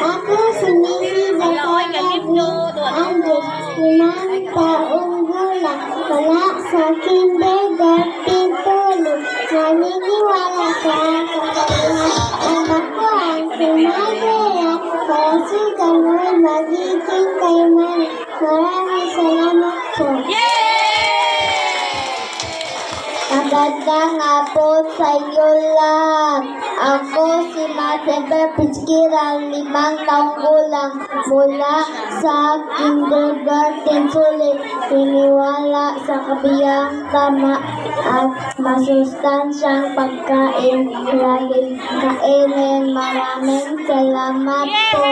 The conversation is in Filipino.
Ako si Missy Batagabin, ang 5 taong gulang. Wala sa kindergarten tulog. Naniniwala sa kakayahan. Anak ko ang sinagaya. Kaya si Kanoy magiging kaiman. Maraming salamat po. Magandang hapon sa iyo lahat. Ako si Matemper Pichkiran, 5 taong gulang. Mula sa kindergarten sulit, tiniwala sa kabiyang tama at masustansyang pagkain. Laging kainin. Maraming salamat po.